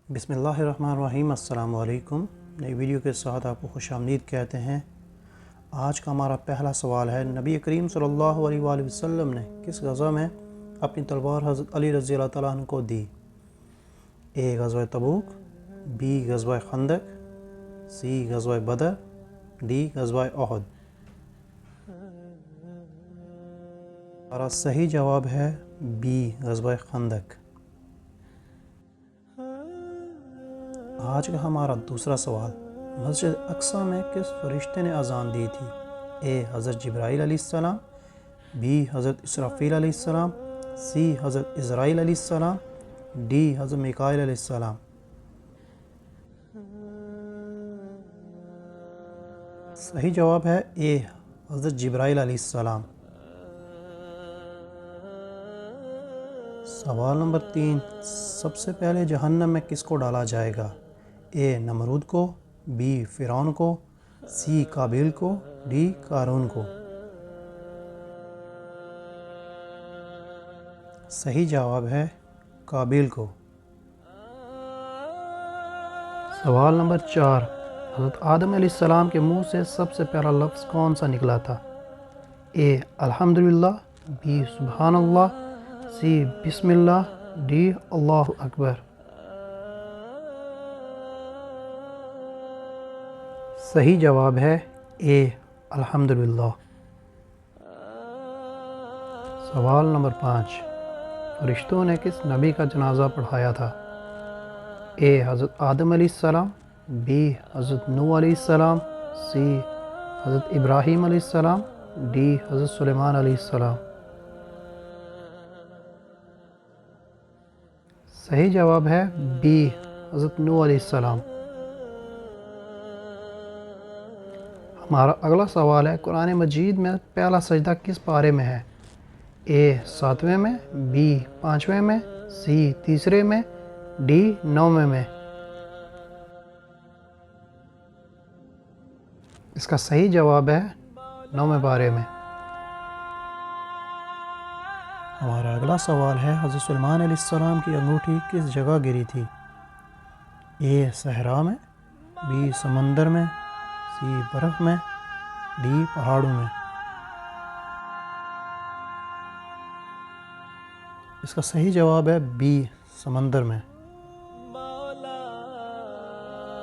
بسم اللہ الرحمن الرحیم۔ السلام علیکم۔ نئی ویڈیو کے ساتھ آپ کو خوش آمدید کہتے ہیں۔ آج کا ہمارا پہلا سوال ہے، نبی کریم صلی اللہ علیہ وآلہ وسلم نے کس غزوہ میں اپنی تلوار حضرت علی رضی اللہ تعالیٰ عنہ کو دی؟ اے غزوہ تبوک، بی غزوہ خندق، سی غزوہ بدر، ڈی غزوہ احد۔ ہمارا صحیح جواب ہے بی غزوہ خندق۔ آج کا ہمارا دوسرا سوال، مسجد اقصی میں کس فرشتے نے اذان دی تھی؟ اے حضرت جبرائیل علیہ السلام، بی حضرت اسرافیل علیہ السلام، سی حضرت عزرائیل علیہ السلام، ڈی حضرت میکائیل علیہ السلام۔ صحیح جواب ہے اے حضرت جبرائیل علیہ السلام۔ سوال نمبر 3، سب سے پہلے جہنم میں کس کو ڈالا جائے گا؟ اے نمرود کو، بی فرعون کو، سی قابیل کو، ڈی قارون کو۔ صحیح جواب ہے قابیل کو۔ سوال نمبر 4، حضرت آدم علیہ السلام کے منہ سے سب سے پہلا لفظ کون سا نکلا تھا؟ اے الحمدللہ، بی سبحان اللہ، سی بسم اللہ، ڈی اللہ اکبر۔ صحیح جواب ہے اے الحمدللہ۔ سوال نمبر 5، فرشتوں نے کس نبی کا جنازہ پڑھایا تھا؟ اے حضرت آدم علیہ السلام، بی حضرت نوح علیہ السلام، سی حضرت ابراہیم علیہ السلام، ڈی حضرت سلیمان علیہ السلام۔ صحیح جواب ہے بی حضرت نوح علیہ السلام۔ ہمارا اگلا سوال ہے، قرآن مجید میں پہلا سجدہ کس پارے میں ہے؟ اے 7ویں میں، بی 5ویں میں، سی 3 میں، ڈی 9 میں۔ اس کا صحیح جواب ہے 9 پارے میں۔ ہمارا اگلا سوال ہے، حضرت سلیمان علیہ السلام کی انگوٹھی کس جگہ گری تھی؟ اے صحرا میں، بی سمندر میں، سی برف میں، ڈی پہاڑوں میں۔ اس کا صحیح جواب ہے بی سمندر میں۔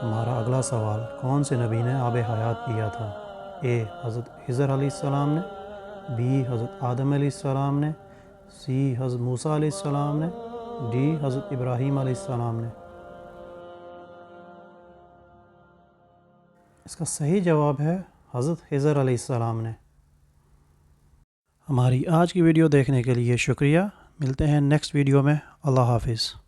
ہمارا اگلا سوال، کون سے نبی نے آب حیات پیا تھا؟ اے حضرت خضر علیہ السلام نے، بی حضرت آدم علیہ السلام نے، سی حضرت موسیٰ علیہ السلام نے، ڈی حضرت ابراہیم علیہ السلام نے۔ اس کا صحیح جواب ہے حضرت خضر علیہ السلام نے۔ ہماری آج کی ویڈیو دیکھنے کے لیے شکریہ۔ ملتے ہیں نیکسٹ ویڈیو میں۔ اللہ حافظ۔